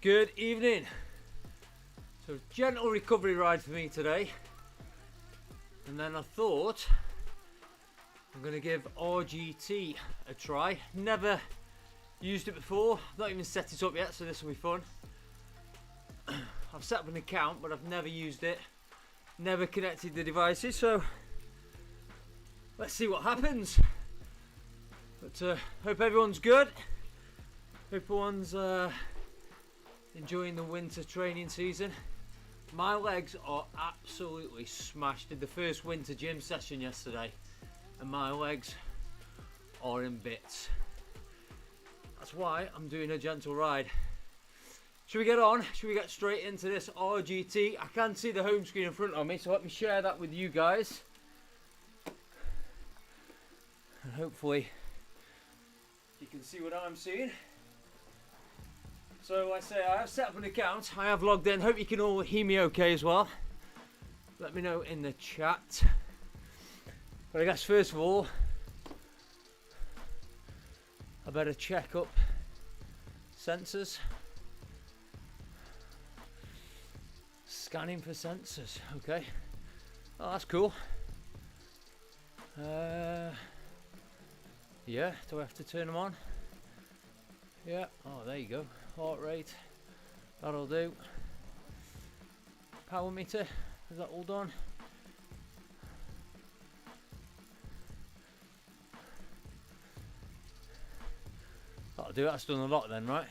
Good evening. So gentle recovery ride for me today, and then I thought I'm going to give RGT a try. Never used it before, not even set it up yet, so this will be fun. I've set up an account but I've never used it, never connected the devices, so let's see what happens. But hope everyone's good, hope everyone's enjoying the winter training season. My legs are absolutely smashed. Did the first winter gym session yesterday and my legs are in bits. That's why I'm doing a gentle ride. Should we get on? Should we get straight into this RGT? I can see the home screen in front of me, so let me share that with you guys. And hopefully you can see what I'm seeing. So like I say, I have set up an account, I have logged in, hope you can all hear me okay as well. Let me know in the chat. But I guess first of all, I better check up sensors. Scanning for sensors, okay. Oh, that's cool. Yeah, do I have to turn them on? Yeah, oh there you go. Heart rate, that'll do. Power meter, is that all done? That'll do, that's done a lot then, right?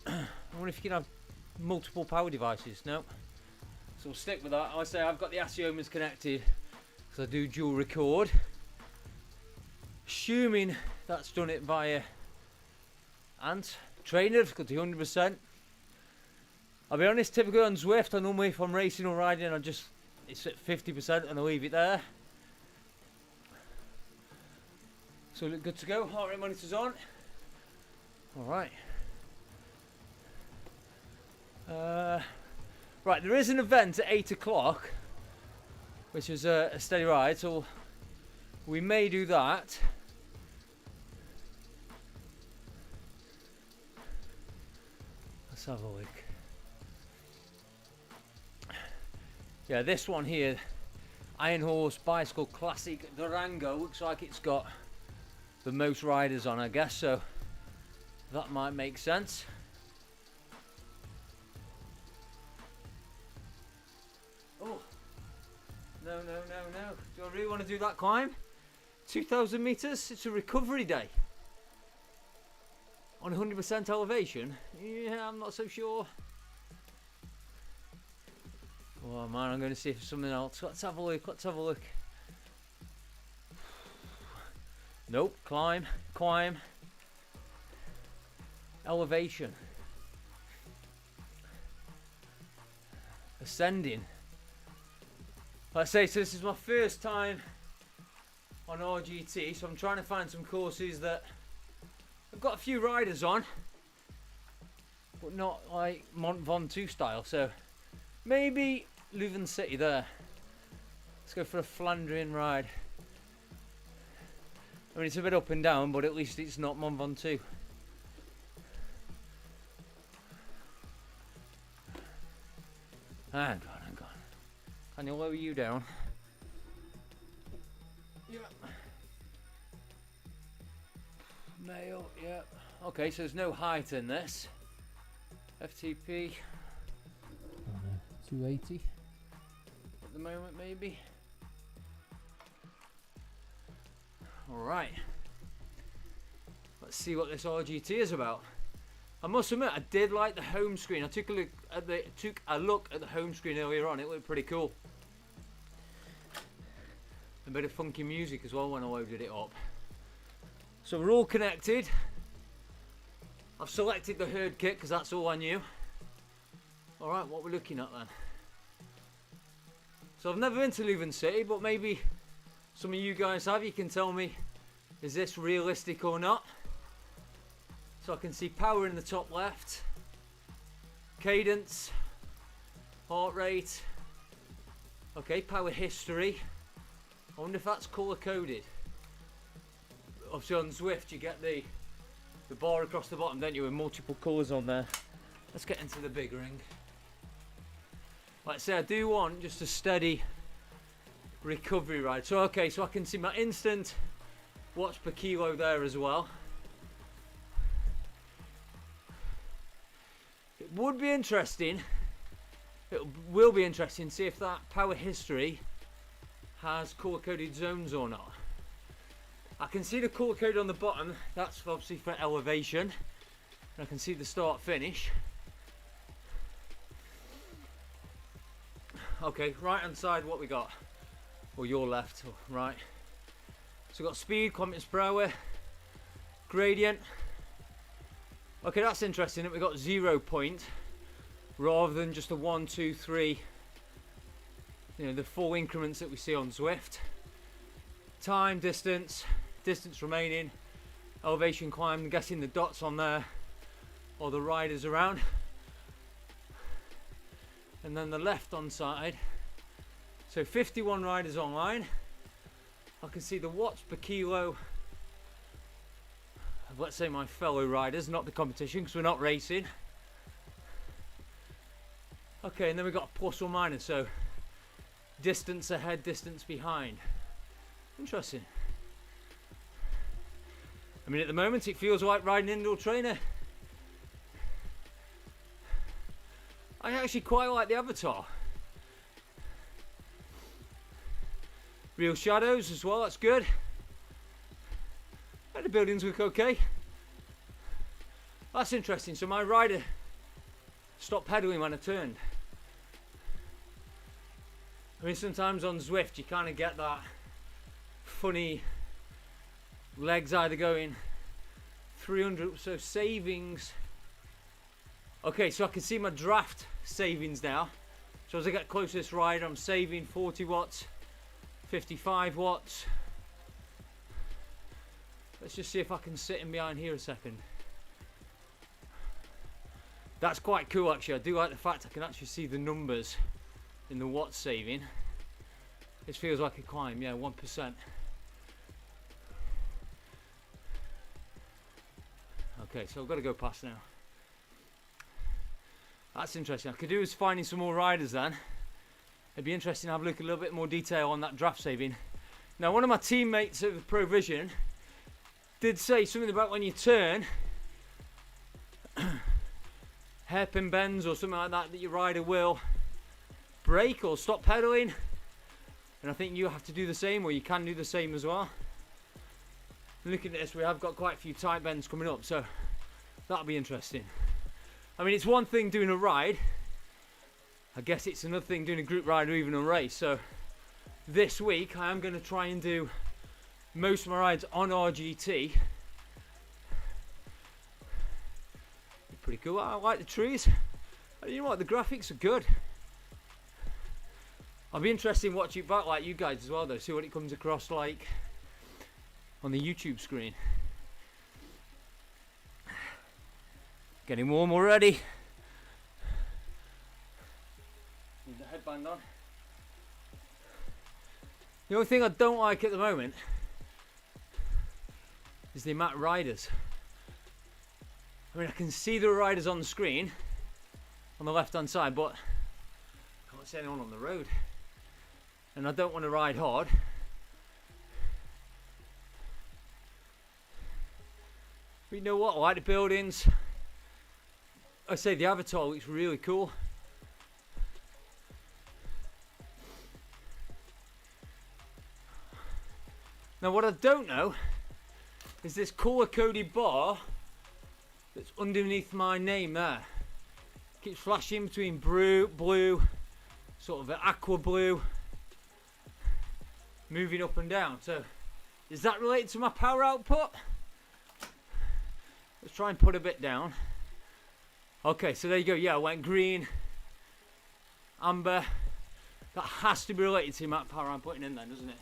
I wonder if you can have multiple power devices. No, so we'll stick with that. I say I've got the Asiomas connected because I do dual record. Assuming that's done it via ANT trainer difficulty 100%. I'll be honest, typically on Zwift, I normally, if I'm racing or riding, it's at 50% and I leave it there. So look good to go. Heart rate monitor's on. All right. Right, there is an event at 8 o'clock, which is a steady ride, so we may do that. Let's have a look. Yeah, this one here, Iron Horse Bicycle Classic Durango, looks like it's got the most riders on, I guess, so that might make sense. Oh, no. Do I really want to do that climb? 2,000 meters, it's a recovery day. On 100% elevation? Yeah, I'm not so sure. Oh man, I'm going to see if something else. Let's have a look. Nope, climb. Elevation. Ascending. Let's say, so this is my first time on RGT, so I'm trying to find some courses that I've got a few riders on, but not like Mont Ventoux style, so maybe Leuven City there. Let's go for a Flandrian ride. I mean, it's a bit up and down, but at least it's not Mont Ventoux. Hang on. Can you lower you down? Yeah. Male, yeah. Okay, so there's no height in this. FTP. 280 at the moment, maybe. Alright. Let's see what this RGT is about. I must admit, I did like the home screen. I took a look at the home screen earlier on. It looked pretty cool. A bit of funky music as well when I loaded it up. So we're all connected. I've selected the herd kit because that's all I knew. Alright, what we're looking at then. So I've never been to Leuven City, but maybe some of you guys have. You can tell me, is this realistic or not? So I can see power in the top left, cadence, heart rate, okay, power history. I wonder if that's colour coded. Obviously on Zwift you get the bar across the bottom, don't you, with multiple colours on there. Let's get into the big ring. Like I say, I do want just a steady recovery ride. So okay, so I can see my instant watts per kilo there as well. It would be interesting, it will be interesting to see if that power history has colour coded zones or not. I can see the colour code on the bottom, that's obviously for elevation, and I can see the start finish. Okay, right hand side, what we got? Or your left, or right. So we've got speed, kilometers per hour, gradient. Okay, that's interesting that we got 0 point rather than just a 1, 2, 3. You know, the full increments that we see on Zwift. Time, distance, distance remaining, elevation climb. I'm guessing the dots on there or the riders around. And then the left on side. So 51 riders online. I can see the watts per kilo of, let's say, my fellow riders, not the competition because we're not racing. Okay, and then we've got a plus or minus, so distance ahead, distance behind. Interesting. I mean, at the moment it feels like riding an indoor trainer. I actually quite like the avatar. Real shadows as well, that's good. The buildings look okay. That's interesting. So my rider stopped pedaling when I turned. I mean, sometimes on Zwift you kind of get that funny legs either going 300, so savings. Okay, so I can see my draft savings now. So as I get closer to this rider, I'm saving 40 watts, 55 watts. Let's just see if I can sit in behind here a second. That's quite cool actually. I do like the fact I can actually see the numbers in the watts saving. This feels like a climb, yeah, 1%. Okay, so I've got to go past now. That's interesting. I could do is finding some more riders then. It'd be interesting to have a look at a little bit more detail on that draft saving. Now, one of my teammates at the Provision did say something about when you turn, hairpin bends or something like that, that your rider will brake or stop pedaling. And I think you have to do the same, or you can do the same as well. Looking at this, we have got quite a few tight bends coming up, so that'll be interesting. I mean, it's one thing doing a ride. I guess it's another thing doing a group ride or even a race. So this week I am going to try and do most of my rides on RGT. Pretty cool. I like the trees. You know what, the graphics are good. I'll be interested in watching it back like you guys as well though, see what it comes across like on the YouTube screen. Getting warm already. Need the headband on. The only thing I don't like at the moment is the amount of riders. I mean, I can see the riders on the screen on the left hand side, but I can't see anyone on the road. And I don't want to ride hard. But you know what, I like the buildings. I say the avatar looks really cool. Now what I don't know is this colour coded bar that's underneath my name there. Keeps flashing between blue, sort of an aqua blue, moving up and down. So is that related to my power output? Let's try and put a bit down. Okay, so there you go. Yeah, I went green, amber. That has to be related to the amount of power I'm putting in then, doesn't it?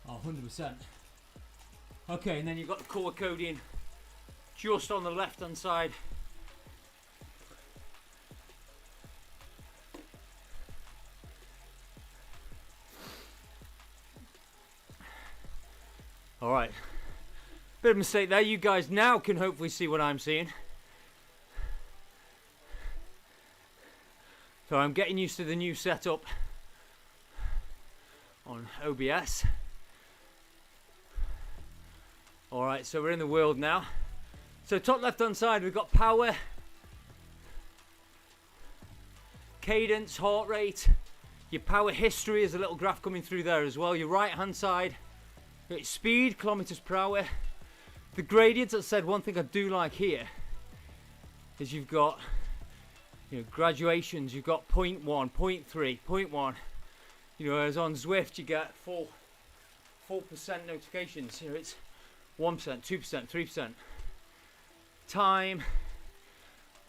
Oh, 100%. Okay, and then you've got the colour coding just on the left hand side. Alright, Bit of a mistake there. You guys now can hopefully see what I'm seeing. So I'm getting used to the new setup on OBS. Alright, so we're in the world now. So top left hand side we've got power, cadence, heart rate, your power history is a little graph coming through there as well. Your right hand side, it's speed, kilometers per hour. The gradients, as I said, one thing I do like here is you've got, you know, graduations. You've got 0.1, 0.3, 0.1. You know, as on Zwift you get full percent notifications. Here it's 1%, 2%, 3%. Time.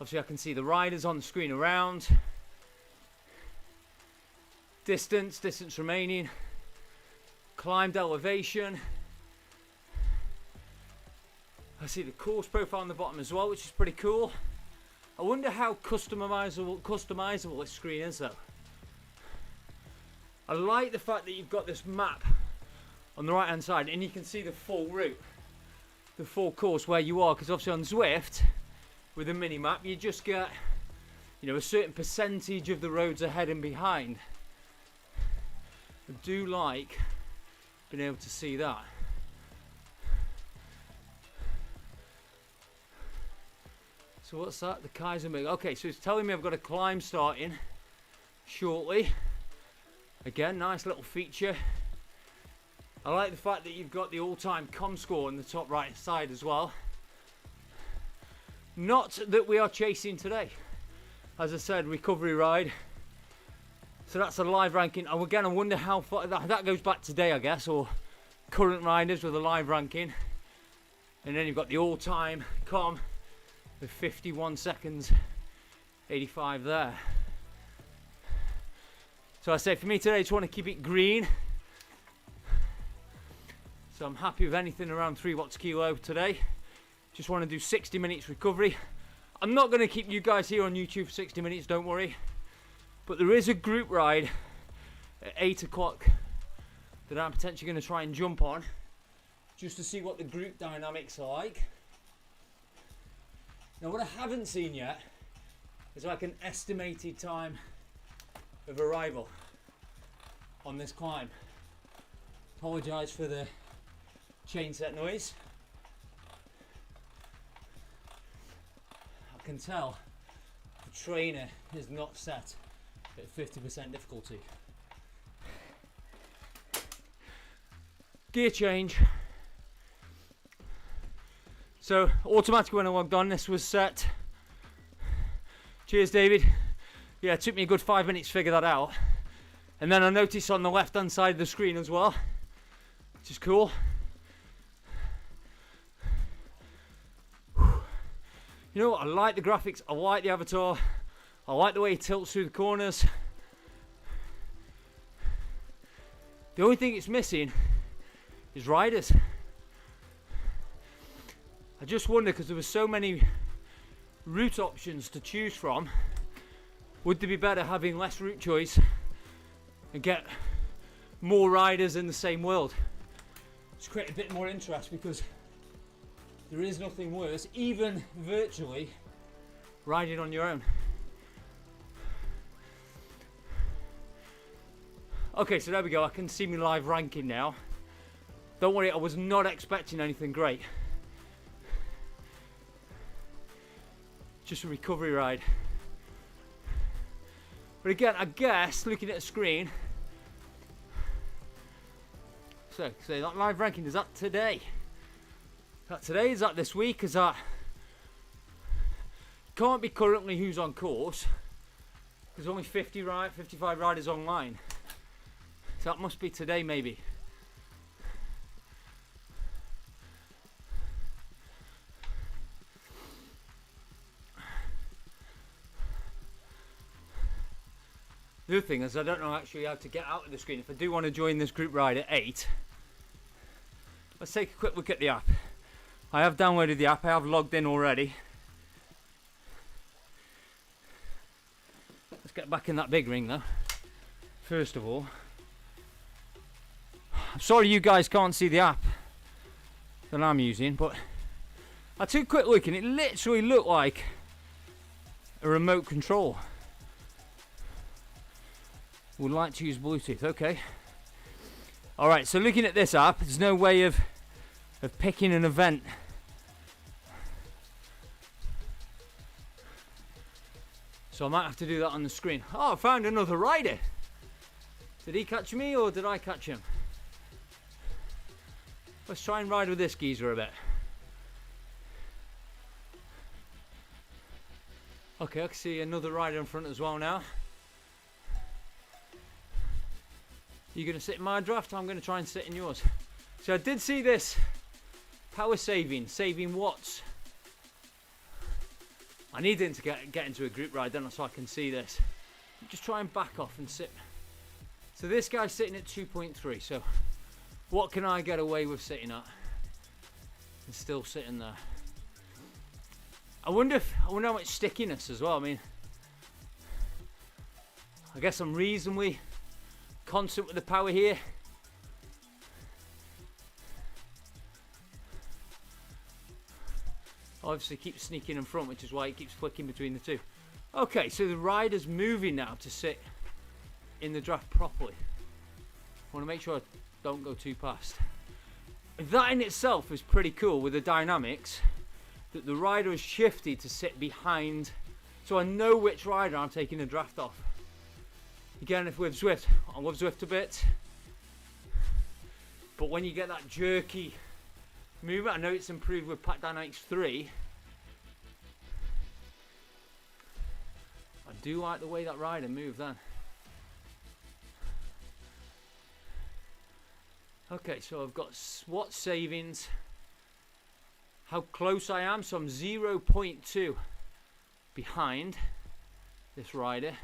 Obviously I can see the riders on the screen around. Distance remaining. Climbed elevation. I see the course profile on the bottom as well, which is pretty cool. I wonder how customizable this screen is though. I like the fact that you've got this map on the right hand side and you can see the full route, the full course where you are, because obviously on Zwift with a mini map you just get, you know, a certain percentage of the roads ahead and behind. I do like being able to see that. So what's that? The Kaiserberg. Okay, so it's telling me I've got a climb starting shortly. Again, nice little feature. I like the fact that you've got the all-time com score on the top right side as well. Not that we are chasing today. As I said, recovery ride. So that's a live ranking. And again, I wonder how far that goes back today, I guess, or current riders with a live ranking. And then you've got the all-time com with 51 seconds, 85 there. So I say for me today, I just want to keep it green. So I'm happy with anything around 3 watts kilo today. Just want to do 60 minutes recovery. I'm not going to keep you guys here on YouTube for 60 minutes, don't worry. But there is a group ride at 8 o'clock that I'm potentially going to try and jump on, just to see what the group dynamics are like. Now what I haven't seen yet is like an estimated time of arrival on this climb. Apologise for the chain set noise. I can tell the trainer is not set at 50% difficulty. Gear change. So automatically when I logged on, this was set. Cheers, David. Yeah, it took me a good 5 minutes to figure that out. And then I noticed on the left hand side of the screen as well, which is cool. You know what, I like the graphics, I like the avatar, I like the way it tilts through the corners. The only thing it's missing is riders. I just wonder, because there were so many route options to choose from, would they be better having less route choice and get more riders in the same world? Just create a bit more interest, because there is nothing worse, even virtually, riding on your own. Okay, so there we go, I can see me live ranking now. Don't worry, I was not expecting anything great. Just a recovery ride. But again, I guess, looking at the screen, so that live ranking, is that today? Is that today? Is that this week? Is that... Can't be currently who's on course. There's only 55 riders online. So that must be today maybe. The other thing is I don't know actually how to get out of the screen. If I do want to join this group ride at 8, let's take a quick look at the app. I have downloaded the app, I have logged in already. Let's get back in that big ring though. First of all, I'm sorry you guys can't see the app. than I'm using, but I took a quick look and it literally looked like a remote control. Would like to use Bluetooth, okay. Alright, so looking at this app, there's no way of picking an event. So I might have to do that on the screen. Oh, I found another rider. Did he catch me or did I catch him? Let's try and ride with this geezer a bit. Okay, I can see another rider in front as well now. You're going to sit in my draft, I'm going to try and sit in yours. So I did see this power saving watts. I need him to get into a group ride then so I can see this. Just try and back off and sit. So this guy's sitting at 2.3, so what can I get away with sitting at? And still sitting there. I wonder how much stickiness as well. I mean, I guess I'm reasonably constant with the power here. Obviously keeps sneaking in front, which is why it keeps flicking between the two. Okay, so the rider's moving now to sit in the draft properly. I want to make sure I don't go too past. That in itself is pretty cool with the dynamics, that the rider has shifted to sit behind, so I know which rider I'm taking the draft off. Again, if with Zwift, I love Zwift a bit, but when you get that jerky movement, I know it's improved with Pack Dynamics 3. I do like the way that rider moved then. Okay, so I've got watt savings, how close I am, so I'm 0.2 behind this rider. I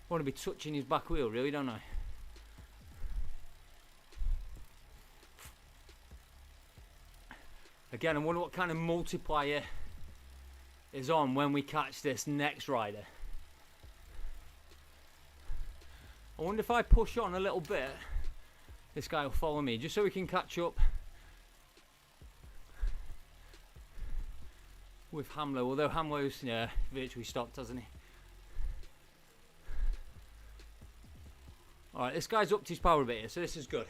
want to be touching his back wheel really, don't I? Again, I wonder what kind of multiplier is on when we catch this next rider. I wonder if I push on a little bit, this guy will follow me, just so we can catch up with Hamlo, although Hamlo's virtually stopped, hasn't he? Alright, this guy's upped his power a bit here, so this is good.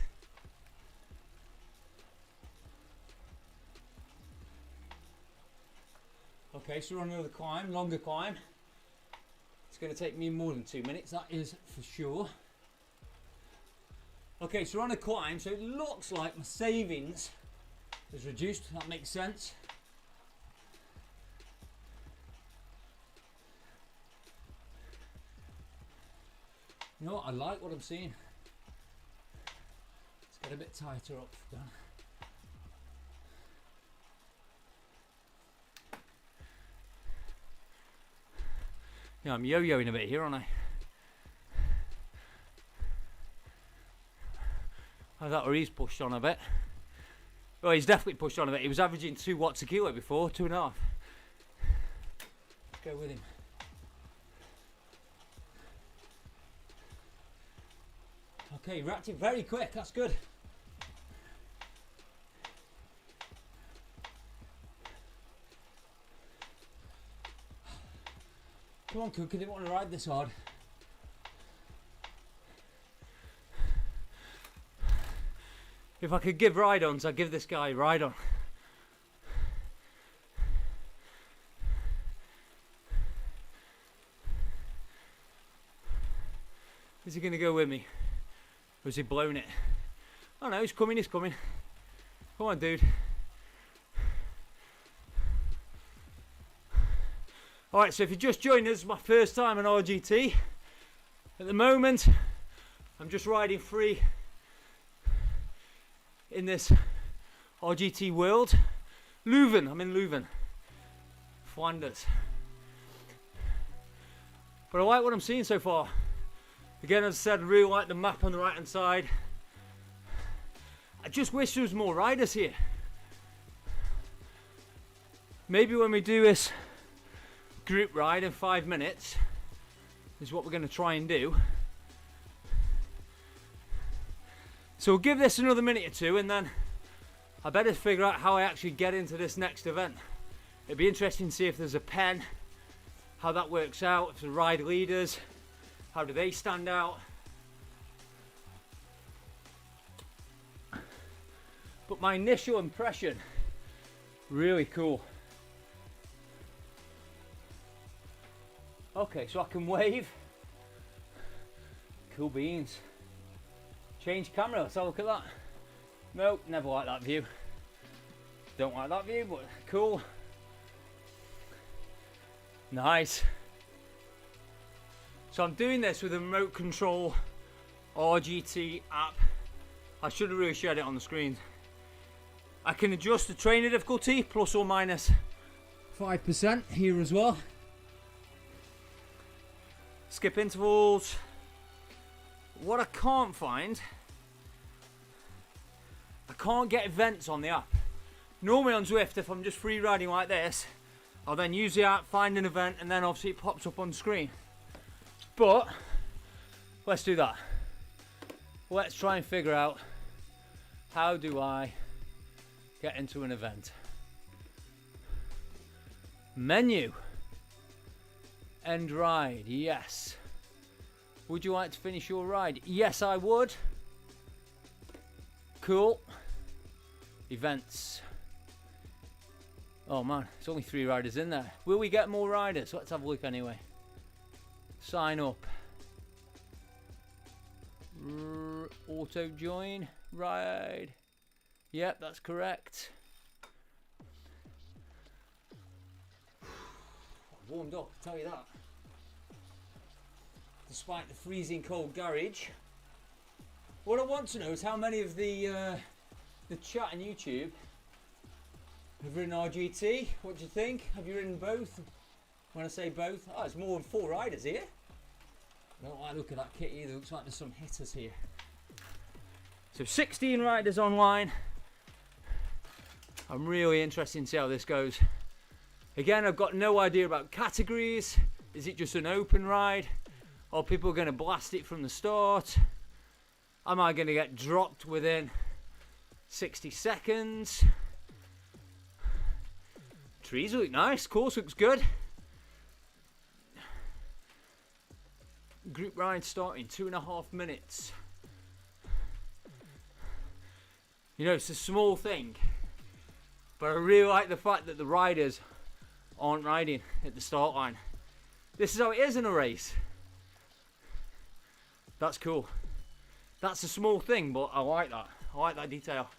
Okay, so we're on another climb, longer climb. It's going to take me more than 2 minutes, that is for sure. Okay, so we're on a climb, so it looks like my savings is reduced, that makes sense. You know what, I like what I'm seeing. Let's get a bit tighter up down. Yeah, I'm yo-yoing a bit here, aren't I? I thought he's pushed on a bit. Well, he's definitely pushed on a bit. He was averaging 2 watts a kilo before, 2.5. Let's go with him. Okay, reacted very quick, that's good. Come on, Cook, I didn't want to ride this hard. If I could give ride-ons, I'd give this guy a ride-on. Is he going to go with me? Or has he blown it? Oh no, he's coming, he's coming. Come on, dude. Alright, so if you just joined us, my first time on RGT. At the moment, I'm just riding free in this RGT world. Leuven, I'm in Leuven, Flanders. But I like what I'm seeing so far. Again, as I said, I really like the map on the right hand side. I just wish there was more riders here. Maybe when we do this group ride in 5 minutes is what we're going to try and do. So we'll give this another minute or two and then I better figure out how I actually get into this next event. It'd be interesting to see if there's a pen, how that works out, if the ride leaders, how do they stand out. But my initial impression, really cool. Okay, so I can wave. Cool beans. Change camera, let's have a look at that. Nope, never like that view. Don't like that view, but cool. Nice. So I'm doing this with a remote control RGT app. I should have really shared it on the screen. I can adjust the trainer difficulty plus or minus 5% here as well. Skip intervals. What I can't find, I can't get events on the app. Normally on Zwift, if I'm just free riding like this, I'll then use the app, find an event, and then obviously it pops up on screen. But let's do that. Let's try and figure out, how do I get into an event? Menu. End ride, yes. Would you like to finish your ride? Yes, I would. Cool. Events. Oh man, it's only 3 riders in there. Will we get more riders? Let's have a look anyway. Sign up. Auto join. Ride. Yep, that's correct. I've warmed up, I'll tell you that. Despite the freezing cold garage. What I want to know is how many of the chat on YouTube have ridden RGT. What do you think? Have you ridden both? When I say both, oh, it's more than 4 riders here. I don't like the look at that kit either. Looks like there's some hitters here. So 16 riders online. I'm really interested to see how this goes. Again, I've got no idea about categories. Is it just an open ride? Are people going to blast it from the start? Am I going to get dropped within 60 seconds? Trees look nice, course looks good. Group ride starting 2.5 minutes. You know, it's a small thing, but I really like the fact that the riders aren't riding at the start line. This is how it is in a race. That's cool. That's a small thing, but I like that. I like that detail.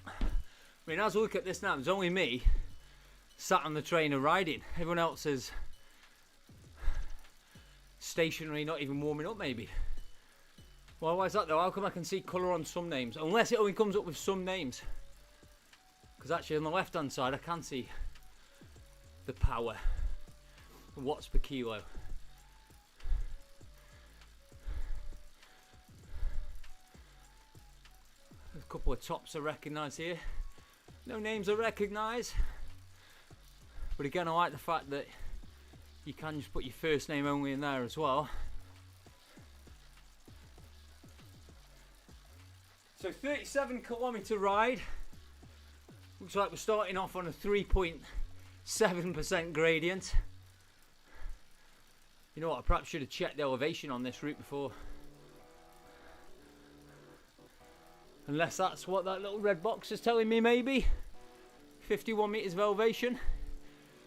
I mean, as I look at this now, there's only me sat on the trainer riding. Everyone else is stationary, not even warming up maybe. Well, why is that though? How come I can see colour on some names? Unless it only comes up with some names. Because actually on the left hand side I can see the power. Watts per kilo. There's a couple of tops I recognise here. No names I recognise. But again, I like the fact that you can just put your first name only in there as well. So 37km ride. Looks like we're starting off on a 3.7% gradient. You know what, I perhaps should have checked the elevation on this route before. Unless that's what that little red box is telling me, maybe. 51 metres of elevation.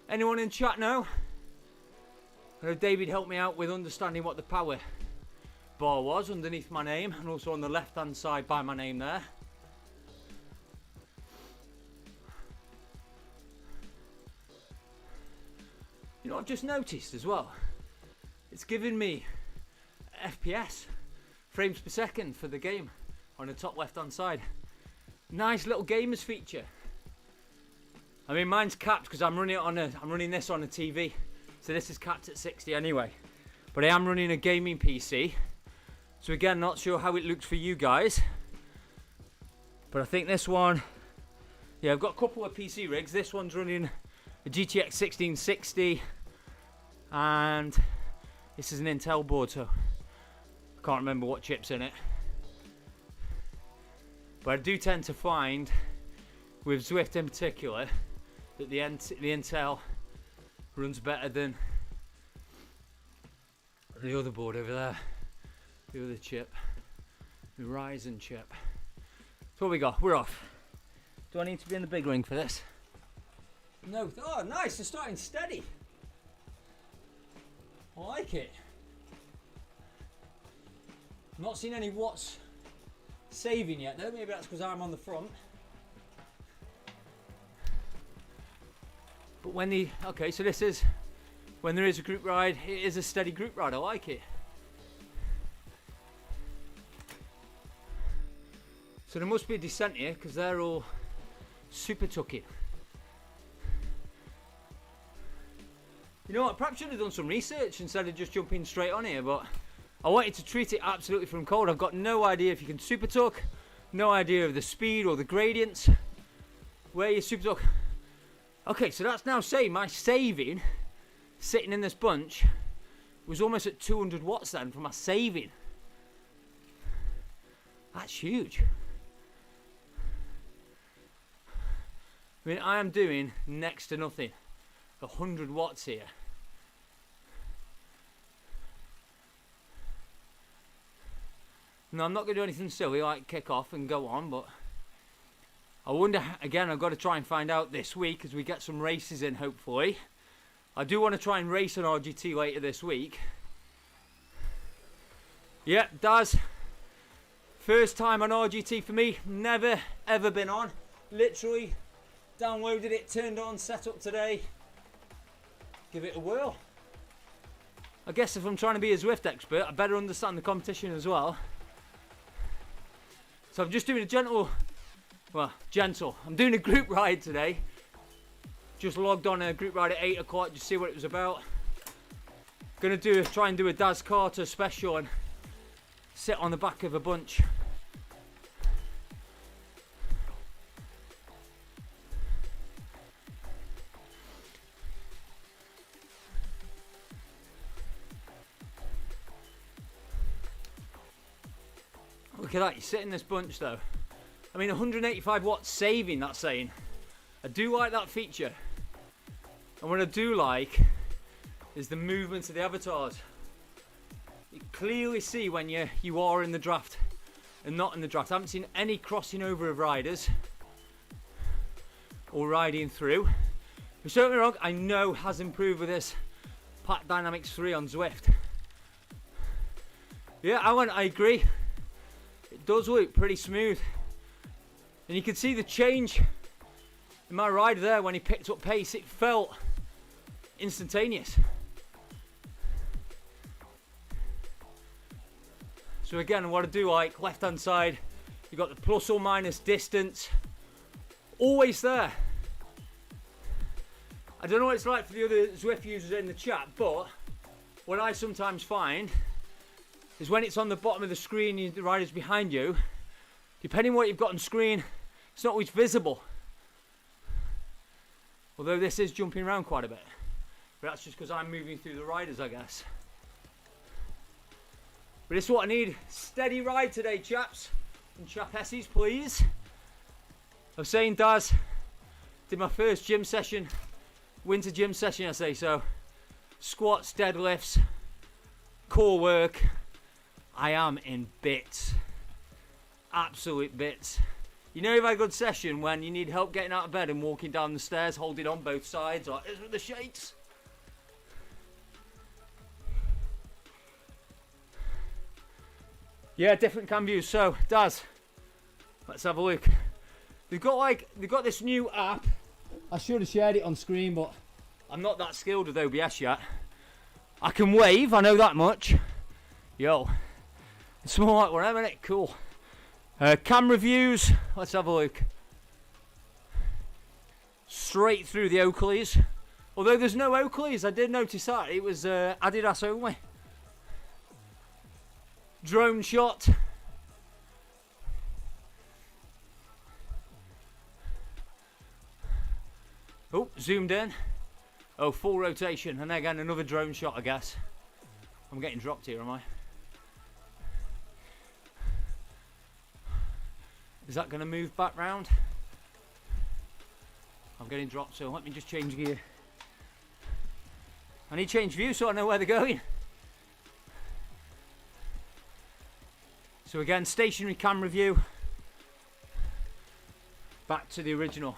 Anyone in chat know? I know David helped me out with understanding what the power bar was underneath my name, and also on the left hand side by my name there. You know what I've just noticed as well? It's giving me FPS, frames per second for the game on the top left hand side. Nice little gamers feature. I mean, mine's capped because I'm running this on a TV, so this is capped at 60 anyway. But I am running a gaming PC, so again, not sure how it looks for you guys. But I think this one, yeah, I've got a couple of PC rigs. This one's running a GTX 1660, and this is an Intel board, so I can't remember what chip's in it. But I do tend to find, with Zwift in particular, that the Intel runs better than the other board over there, the other chip, the Ryzen chip. So what we got? We're off. Do I need to be in the big ring for this? No. Oh, nice. They're starting steady. I like it. Not seen any watts saving yet though. Maybe that's because I'm on the front. But when the, okay, so this is, when there is a group ride, it is a steady group ride. I like it. So there must be a descent here because they're all super tucking. You know what, perhaps should have done some research instead of just jumping straight on here, but I wanted to treat it absolutely from cold. I've got no idea if you can super tuck, no idea of the speed or the gradients, where you super tuck. Okay, so that's now saying my saving, sitting in this bunch, was almost at 200 watts then for my saving. That's huge. I mean, I am doing next to nothing. 100 watts here. Now, I'm not going to do anything silly like kick off and go on, but I wonder, again, I've got to try and find out this week as we get some races in, hopefully. I do want to try and race an RGT later this week. Yeah, Daz. First time on RGT for me. Never, ever been on. Literally downloaded it, turned on, set up today. Give it a whirl. I guess if I'm trying to be a Zwift expert, I better understand the competition as well. So I'm just doing a gentle, I'm doing a group ride today. Just logged on a group ride at 8 o'clock just to see what it was about. Gonna try and do a Daz Carter special and sit on the back of a bunch. Look at that, you sit in this bunch though. I mean, 185 watts saving, that's saying. I do like that feature. And what I do like is the movement of the avatars. You clearly see when you are in the draft and not in the draft. I haven't seen any crossing over of riders or riding through. But don't get me wrong, I know has improved with this Pack Dynamics 3 on Zwift. Yeah, I agree. It does look pretty smooth. And you can see the change in my ride there when he picked up pace. It felt instantaneous. So again, what I do like, left hand side, you've got the plus or minus distance, always there. I don't know what it's like for the other Zwift users in the chat, but what I sometimes find is when it's on the bottom of the screen and the rider's behind you, depending on what you've got on screen, it's not always visible. Although this is jumping around quite a bit. But that's just because I'm moving through the riders, I guess. But this is what I need. Steady ride today, chaps. And chapesses, please. I was saying, Daz, did my first gym session, winter gym session, I say so. Squats, deadlifts, core work. I am in bits. Absolute bits. You know you've had a good session when you need help getting out of bed and walking down the stairs, holding on both sides, like this with the shakes. Yeah, different cam views. So, Daz, let's have a look. They've got this new app. I should have shared it on screen, but I'm not that skilled with OBS yet. I can wave, I know that much. Yo, it's more like whatever, isn't it? Cool. Camera views, let's have a look. Straight through the Oakleys. Although there's no Oakleys, I did notice that. It was Adidas only. Drone shot. Oh, zoomed in. Oh, full rotation. And again, another drone shot, I guess. I'm getting dropped here, am I? Is that going to move back round? I'm getting dropped, so let me just change gear. I need to change view so I know where they're going. So again, stationary camera view. Back to the original.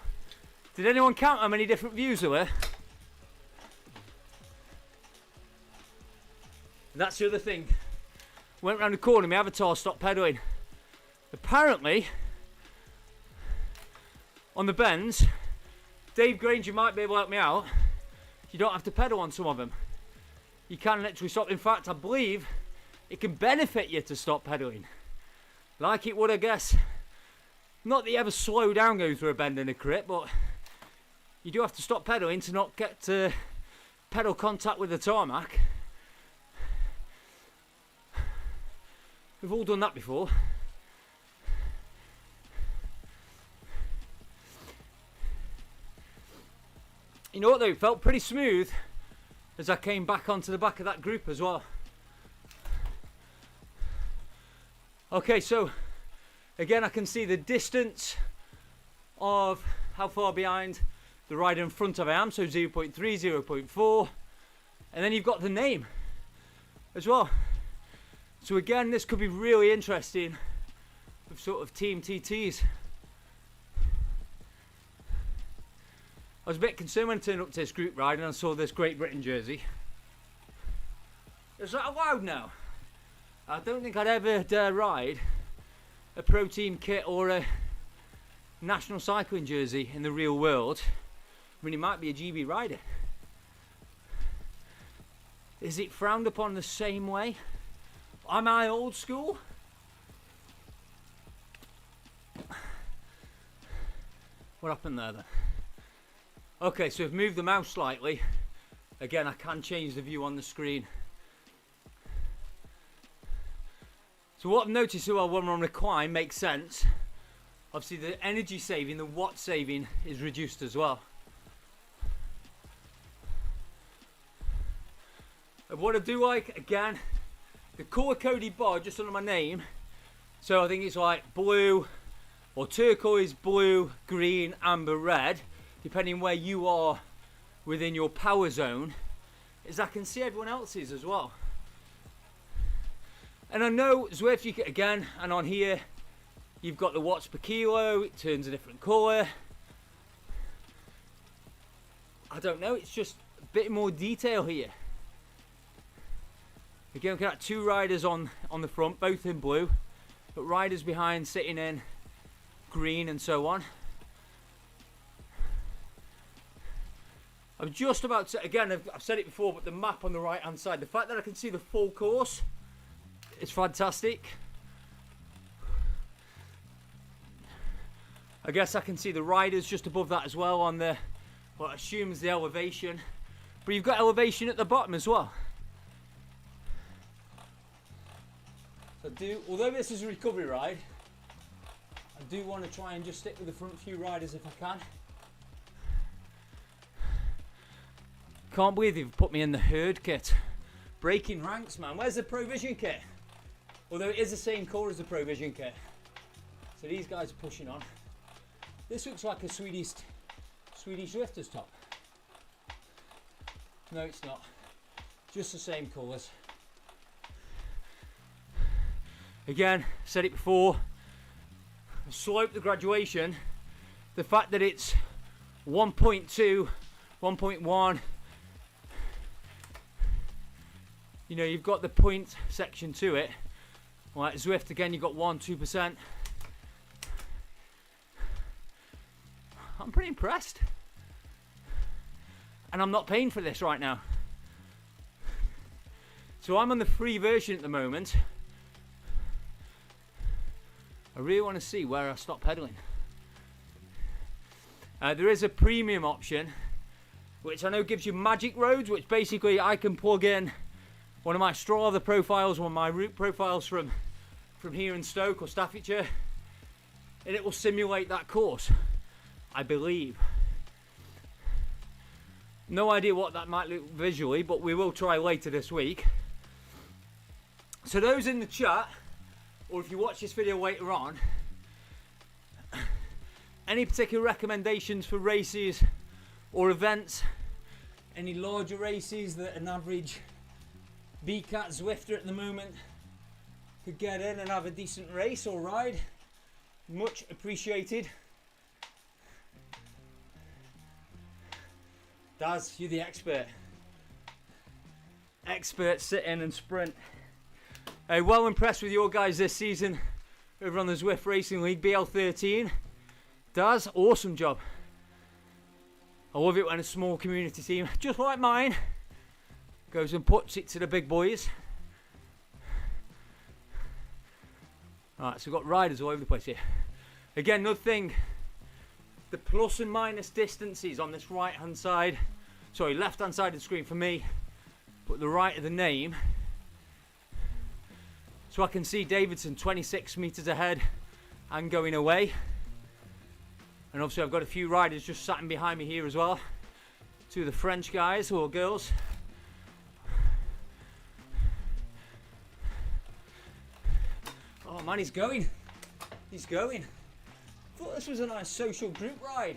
Did anyone count how many different views there were? That's the other thing. Went round the corner, my avatar stopped pedaling. Apparently, on the bends, Dave Granger might be able to help me out. You don't have to pedal on some of them. You can literally stop. In fact, I believe it can benefit you to stop pedaling. Like it would, I guess. Not that you ever slow down going through a bend in a crit, but you do have to stop pedaling to not get pedal contact with the tarmac. We've all done that before. You know what though, it felt pretty smooth as I came back onto the back of that group as well. Okay, so again I can see the distance of how far behind the rider in front of I am, so 0.3, 0.4, and then you've got the name as well. So again, this could be really interesting with sort of team TTs. I was a bit concerned when I turned up to this group ride and I saw this Great Britain jersey. Is that allowed now? I don't think I'd ever dare ride a pro team kit or a national cycling jersey in the real world. I mean, it might be a GB rider. Is it frowned upon the same way? Am I old school? What happened there then? Okay, so I've moved the mouse slightly. Again, I can change the view on the screen. So what I've noticed when we're on recline makes sense. Obviously the energy saving, the watt saving is reduced as well. And what I do like, again, the colour-coded bar just under my name. So I think it's like blue or turquoise, blue, green, amber, red, depending where you are within your power zone, is I can see everyone else's as well. And I know Zwift, you can, again, and on here, you've got the watts per kilo, it turns a different colour. I don't know, it's just a bit more detail here. Again, we've got two riders on the front, both in blue, but riders behind sitting in green and so on. I'm just about to, again, I've said it before, but the map on the right hand side, the fact that I can see the full course is fantastic. I guess I can see the riders just above that as well on the, what I assume is the elevation, but you've got elevation at the bottom as well. So although this is a recovery ride, I do want to try and just stick with the front few riders if I can. Can't believe they've put me in the herd kit. Breaking ranks, man. Where's the Provision kit? Although it is the same colour as the Provision kit. So these guys are pushing on. This looks like a Swedish Zwifter's top. No, it's not. Just the same colours. Again, said it before. Slope the graduation. The fact that it's 1.2, 1.1. You know, you've got the point section to it. Like Zwift, again, you've got 1-2%. I'm pretty impressed. And I'm not paying for this right now. So I'm on the free version at the moment. I really want to see where I stop pedaling. There is a premium option, which I know gives you magic roads, which basically I can plug in one of my Strava profiles, one of my route profiles from here in Stoke or Staffordshire, and it will simulate that course, I believe. No idea what that might look visually, but we will try later this week. So those in the chat, or if you watch this video later on, Any particular recommendations for races or events? Any larger races that an average BCAT Zwifter at the moment could get in and have a decent race or ride? Much appreciated. Daz, you're the expert. Expert sit in and sprint. Well impressed with your guys this season over on the Zwift Racing League BL13. Daz, awesome job. I love it when a small community team, just like mine, goes and puts it to the big boys. Alright, so we've got riders all over the place here. Again, another thing, the plus and minus distances on this right hand side, sorry, left hand side of the screen for me, but the right of the name. So I can see Davidson 26 metres ahead and going away. And obviously I've got a few riders just sat behind me here as well. Two of the French guys or girls. Oh man, he's going. He's going. Thought this was a nice social group ride.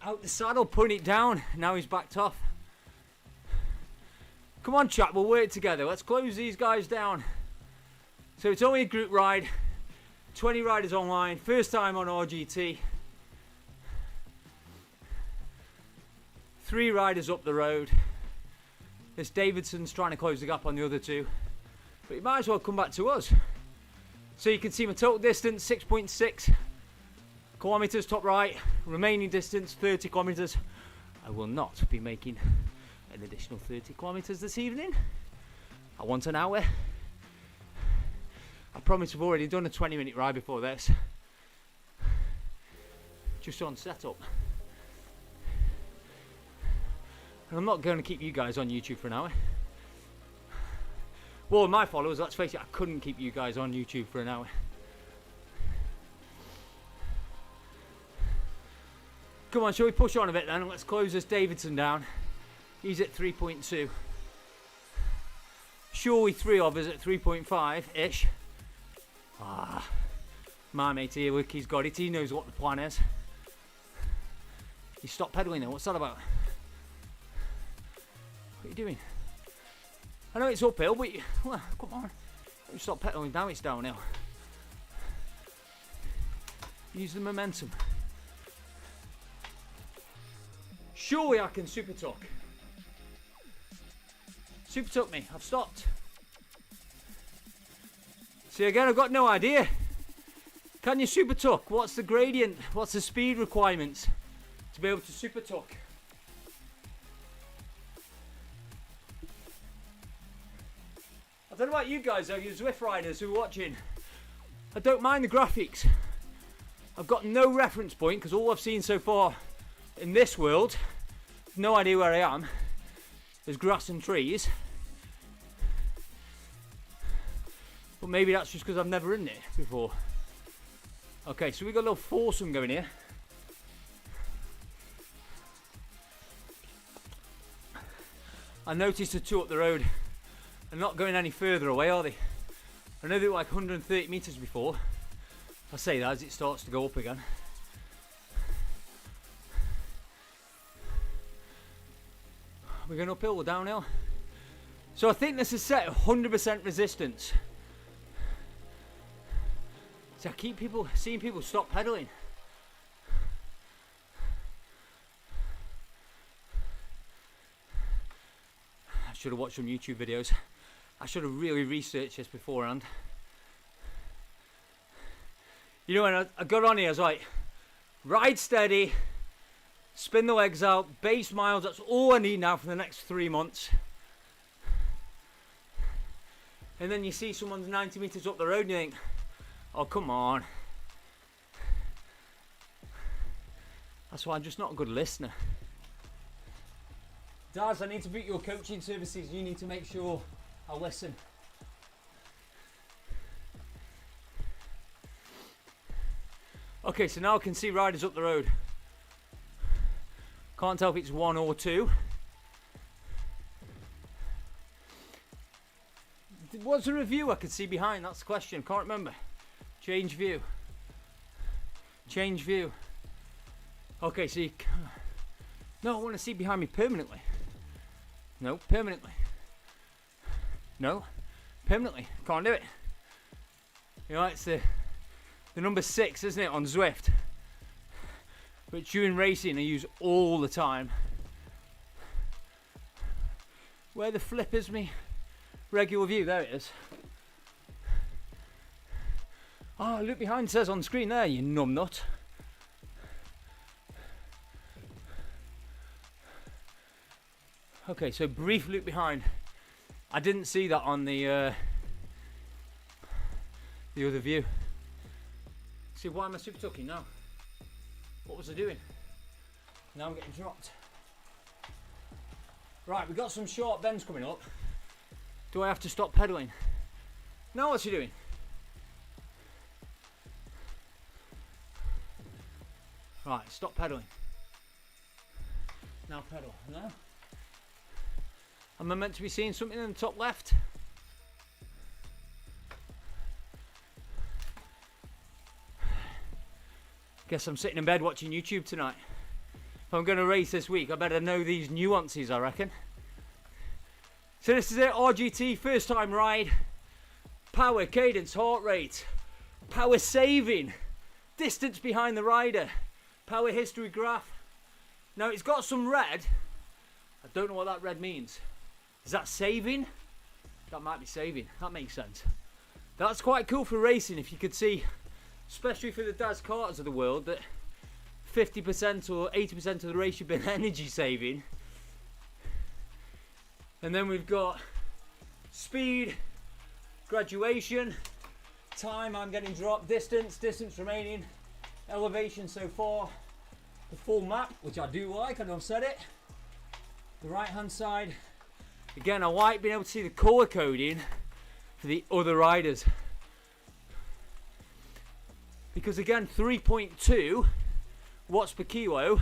Out the saddle, putting it down. Now he's backed off. Come on, chat, we'll work together. Let's close these guys down. So it's only a group ride. 20 riders online. First time on RGT. 3 riders up the road. This Davidson's trying to close the gap on the other two. But he might as well come back to us. So you can see my total distance, 6.6 kilometers top right. Remaining distance, 30 kilometers. I will not be making an additional 30 kilometers this evening. I want an hour. I promise I've already done a 20-minute ride before this. Just on setup. And I'm not going to keep you guys on YouTube for an hour. Well, my followers, let's face it, I couldn't keep you guys on YouTube for an hour. Come on, shall we push on a bit then? Let's close this Davidson down. He's at 3.2. Surely 3 of us at 3.5-ish. Ah, my mate here, look, he's got it. He knows what the plan is. He stopped pedalling now. What's that about? What are you doing? I know it's uphill, but well, come on. You stop pedalling, now it's downhill. Use the momentum. Surely I can super tuck. Super tuck me, I've stopped. See, again, I've got no idea. Can you super tuck? What's the gradient? What's the speed requirements to be able to super tuck? I don't know about you guys though, you Zwift riders who are watching. I don't mind the graphics. I've got no reference point because all I've seen so far in this world, no idea where I am, is grass and trees. But maybe that's just because I've never ridden it before. Okay, so we've got a little foursome going here. I noticed the two up the road are not going any further away, are they? I know they were like 130 metres before. I say that as it starts to go up again. We're going uphill or downhill? So I think this is set at 100% resistance. So I keep seeing people stop pedaling. I should have watched some YouTube videos. I should have really researched this beforehand. You know, when I got on here, I was like, ride steady, spin the legs out, base miles, that's all I need now for the next 3 months. And then you see someone's 90 metres up the road and you think, oh, come on. That's why I'm just not a good listener. Daz, I need to book your coaching services. You need to make sure I listen. Okay, so now I can see riders up the road. Can't tell if it's 1 or 2. What's the review I could see behind? That's the question. Can't remember. Change view. Change view. Okay, so you... No, I want to see behind me permanently. No, permanently. No, permanently. Can't do it. You know, it's the number 6, isn't it, on Zwift? Which during racing I use all the time. Where the flip is me regular view? There it is. Oh, look behind says on screen there, you numbnut. Okay, so brief look behind. I didn't see that on the other view. See, why am I super tucking now? What was I doing? Now I'm getting dropped. Right, we've got some short bends coming up. Do I have to stop pedalling? Now what's he doing? Right, stop pedaling. Now pedal. No? Am I meant to be seeing something in the top left? Guess I'm sitting in bed watching YouTube tonight. If I'm going to race this week, I better know these nuances, I reckon. So this is it, RGT First Time Ride. Power, cadence, heart rate. Power saving. Distance behind the rider. Power history graph. Now it's got some red. I don't know what that red means. Is that saving? That might be saving. That makes sense. That's quite cool for racing if you could see, especially for the Daz Carters of the world, that 50% or 80% of the race you've been energy saving. And then we've got speed, graduation, time I'm getting dropped, distance remaining, elevation so far, the full map, which I do like, I know I've said it. The right hand side, again I like being able to see the colour coding for the other riders. Because again, 3.2 watts per kilo,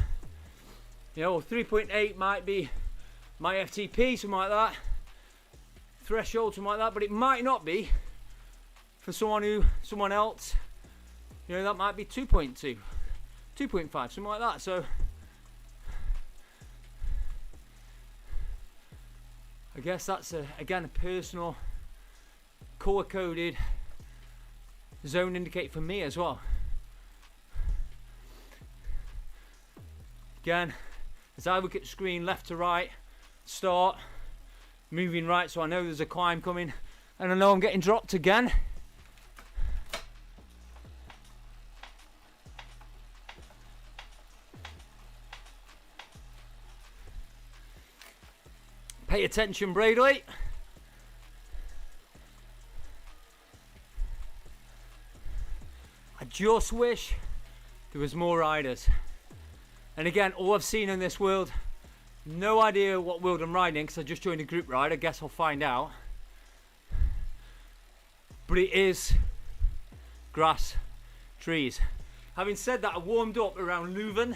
you know, 3.8 might be my FTP, something like that, threshold, something like that, but it might not be for someone else. You know, that might be 2.2, 2.5, something like that. So I guess that's again a personal colour coded zone indicator for me as well. Again, as I look at the screen, left to right, start, moving right, so I know there's a climb coming, and I know I'm getting dropped again. Pay attention, Bradley. I just wish there was more riders. And again, all I've seen in this world, no idea what world I'm riding because I just joined a group ride. I guess I'll find out. But it is grass, trees. Having said that, I warmed up around Leuven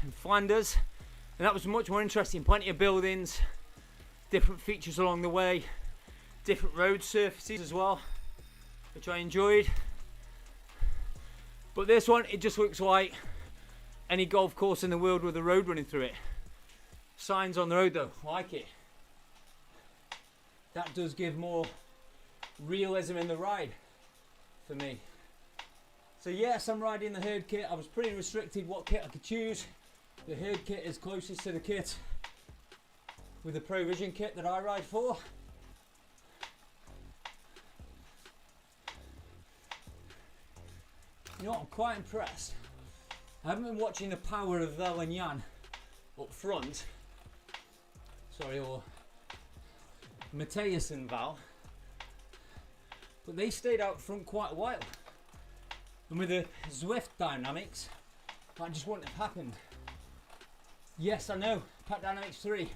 in Flanders, and that was much more interesting. Plenty of buildings, different features along the way, different road surfaces as well, which I enjoyed. But this one, it just looks like any golf course in the world with a road running through it. Signs on the road though, like it. That does give more realism in the ride for me. So yes, I'm riding the herd kit. I was pretty restricted what kit I could choose. The herd kit is closest to the kit with the Pro Vision kit that I ride for. You know what, I'm quite impressed. I haven't been watching the power of Vel and Jan up front. Sorry, or Matthias and Val. But they stayed out front quite a while. And with the Zwift dynamics, that just wouldn't have happened. Yes, I know, Pack Dynamics 3.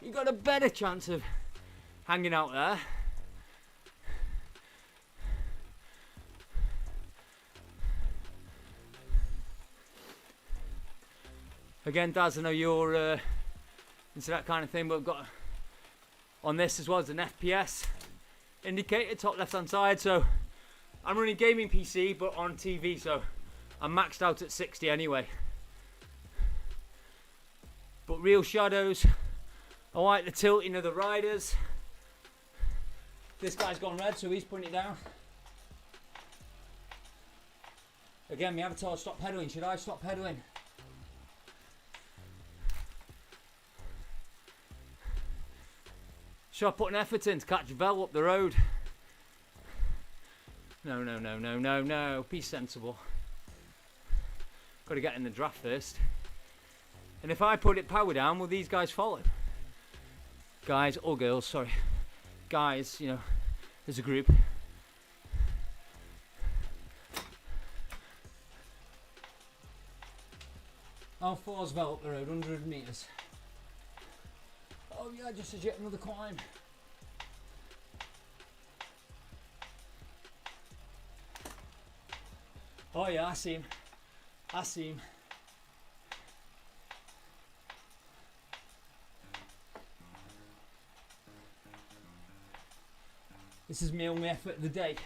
You've got a better chance of hanging out there. Again, Daz, I know you're into that kind of thing, but I've got on this as well as an FPS indicator, top left hand side, so I'm running gaming PC but on TV, so I'm maxed out at 60 anyway. But real shadows, I like the tilting of the riders. This guy's gone red, so he's putting it down. Again, my avatar stopped pedaling. Should I stop pedaling? Should I put an effort in to catch Vel up the road? No, no, no, no, no, no. Be sensible. Got to get in the draft first. And if I put it power down, will these guys follow? Guys or girls, sorry. Guys, you know, as a group. How far's Vel up the road? 100 metres. Oh yeah, just as yet another climb. Oh yeah, I see him. I see him. This is my only effort of the day.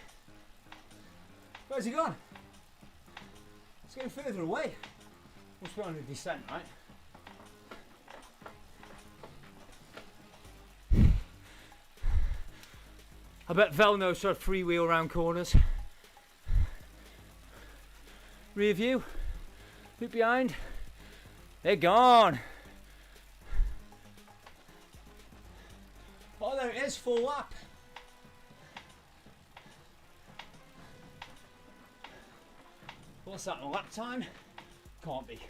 Where's he gone? It's getting further away. Must be on a descent, right? I bet Vel knows sort of freewheel around corners. Rear view, look behind, they're gone. Oh, there it is, full lap. What's that, a lap time? Can't be.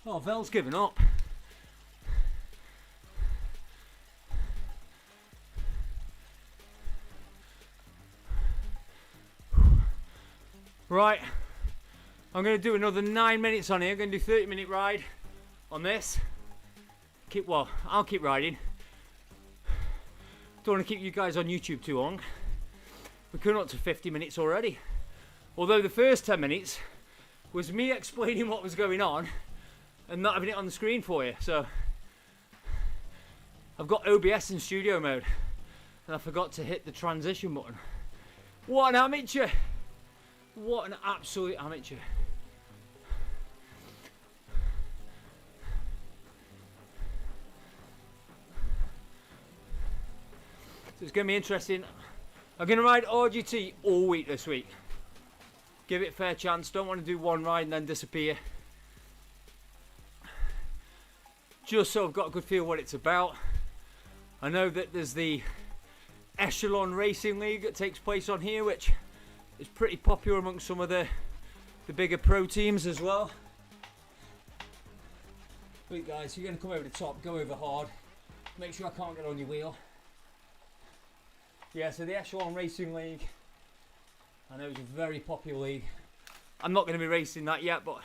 Oh, Vel's given up. Right, I'm going to do another 9 minutes on here. I'm going to do 30-minute ride on this. I'll keep riding. Don't want to keep you guys on YouTube too long. We're coming up to 50 minutes already. Although the first 10 minutes was me explaining what was going on and not having it on the screen for you. So I've got OBS in studio mode and I forgot to hit the transition button. What an amateur! What an absolute amateur. So it's going to be interesting. I'm going to ride RGT all week this week. Give it a fair chance. Don't want to do one ride and then disappear. Just so I've got a good feel what it's about. I know that there's the Echelon Racing League that takes place on here, which is pretty popular amongst some of the bigger pro teams as well. Wait guys, you're going to come over the top, go over hard. Make sure I can't get on your wheel. Yeah, so the Echelon Racing League, I know it's a very popular league. I'm not going to be racing that yet, but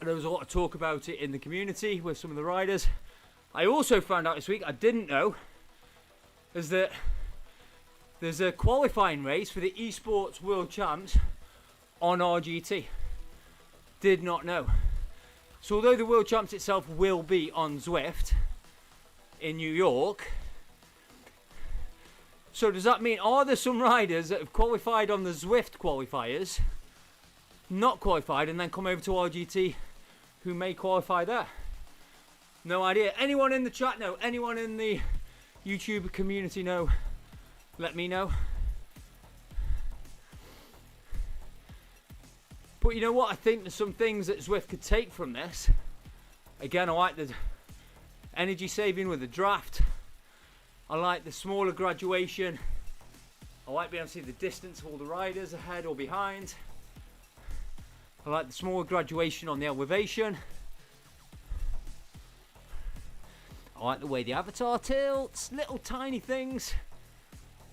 there was a lot of talk about it in the community with some of the riders. I also found out this week, I didn't know, is that there's a qualifying race for the Esports World Champs on RGT. Did not know. So although the World Champs itself will be on Zwift in New York, so does that mean, are there some riders that have qualified on the Zwift qualifiers, not qualified, and then come over to RGT who may qualify there? No idea. Anyone in the chat know? Anyone in the YouTube community know? Let me know. But you know what? I think there's some things that Zwift could take from this. Again, I like the energy saving with the draft. I like the smaller graduation. I like being able to see the distance of all the riders ahead or behind. I like the smaller graduation on the elevation. I like the way the avatar tilts, little tiny things.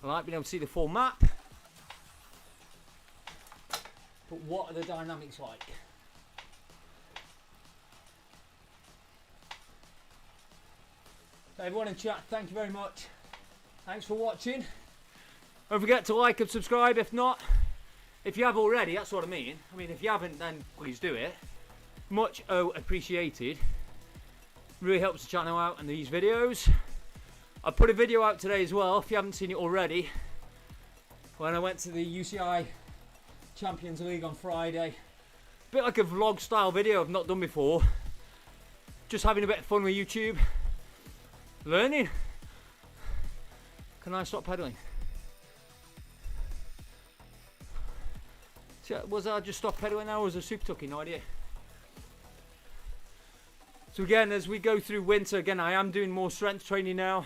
I like being able to see the full map. But what are the dynamics like? So everyone in chat, thank you very much. Thanks for watching. Don't forget to like and subscribe. If not, if you have already, that's what I mean. I mean, if you haven't, then please do it. Much appreciated. Really helps the channel out and these videos. I put a video out today as well, if you haven't seen it already, when I went to the UCI Champions League on Friday. Bit like a vlog style video I've not done before. Just having a bit of fun with YouTube. Learning. Can I stop pedaling? Was I just stop pedaling now, or was I super tucking? No idea. So again, as we go through winter, again, I am doing more strength training now.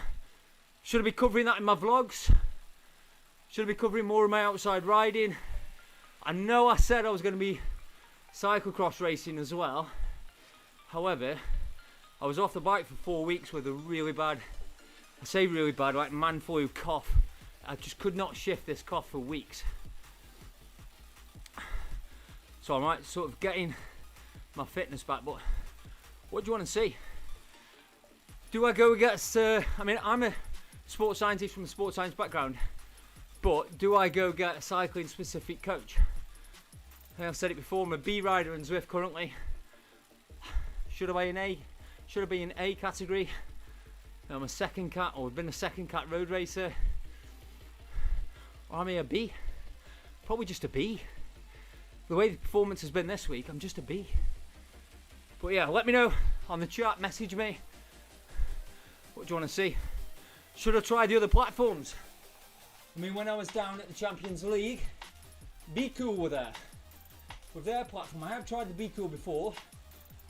Should I be covering that in my vlogs? Should I be covering more of my outside riding? I know I said I was going to be cyclocross racing as well. However, I was off the bike for 4 weeks with a really bad, I say really bad, like man flu cough. I just could not shift this cough for weeks. So I'm like sort of getting my fitness back, but what do you want to see? Do I go against, I mean, I'm a sports scientist from a sports science background, but do I go get a cycling specific coach? I've said it before, I'm a B rider in Zwift currently. Should I be in A category? I'm a second cat, or I've been a second cat road racer. Or am I a B? Probably just a B. The way the performance has been this week, I'm just a B. But yeah, let me know on the chat, message me. What do you want to see? Should I try the other platforms? I mean, when I was down at the Champions League, Be Cool were there. With their platform, I have tried the Be Cool before.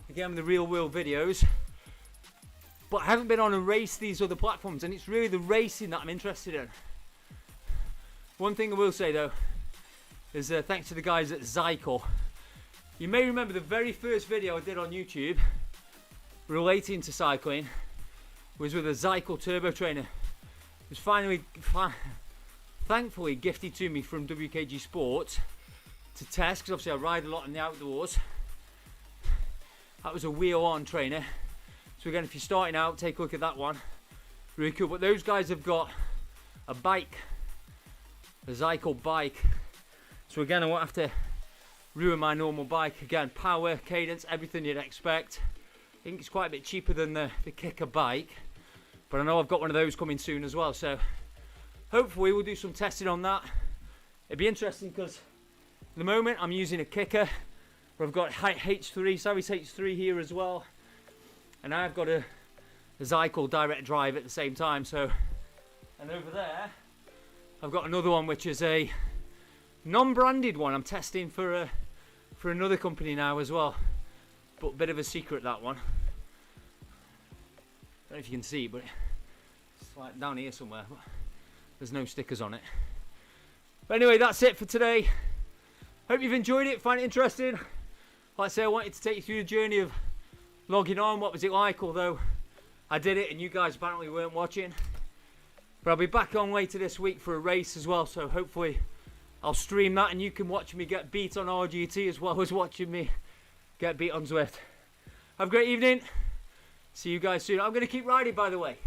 Again, with the real world videos. But I haven't been on a race these other platforms, and it's really the racing that I'm interested in. One thing I will say though, is thanks to the guys at Zycle. You may remember the very first video I did on YouTube relating to cycling was with a Zycle turbo trainer. It was thankfully gifted to me from WKG Sports to test, because obviously I ride a lot in the outdoors. That was a wheel on trainer. So again, if you're starting out, take a look at that one. Really cool. But those guys have got a bike, a Zycle bike. So again, I won't have to ruin my normal bike. Again, power, cadence, everything you'd expect. I think it's quite a bit cheaper than the Kicker bike, but I know I've got one of those coming soon as well, so hopefully we'll do some testing on that. It'd be interesting because at the moment I'm using a Kicker, but I've got H3, Savis H3 here as well, and I've got a Zycle direct drive at the same time. So, and over there I've got another one which is a non-branded one I'm testing for another company now as well, but a bit of a secret, that one. I don't know if you can see, but it's like down here somewhere, but there's no stickers on it. But anyway, that's it for today. Hope you've enjoyed it, find it interesting. Like I say, I wanted to take you through the journey of logging on. What was it like? Although I did it and you guys apparently weren't watching. But I'll be back on later this week for a race as well, so hopefully I'll stream that and you can watch me get beat on RGT as well as watching me get beat on Zwift. Have a great evening. See you guys soon. I'm going to keep riding, by the way.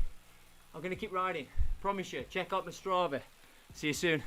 I'm going to keep riding. Promise you. Check out my Strava. See you soon.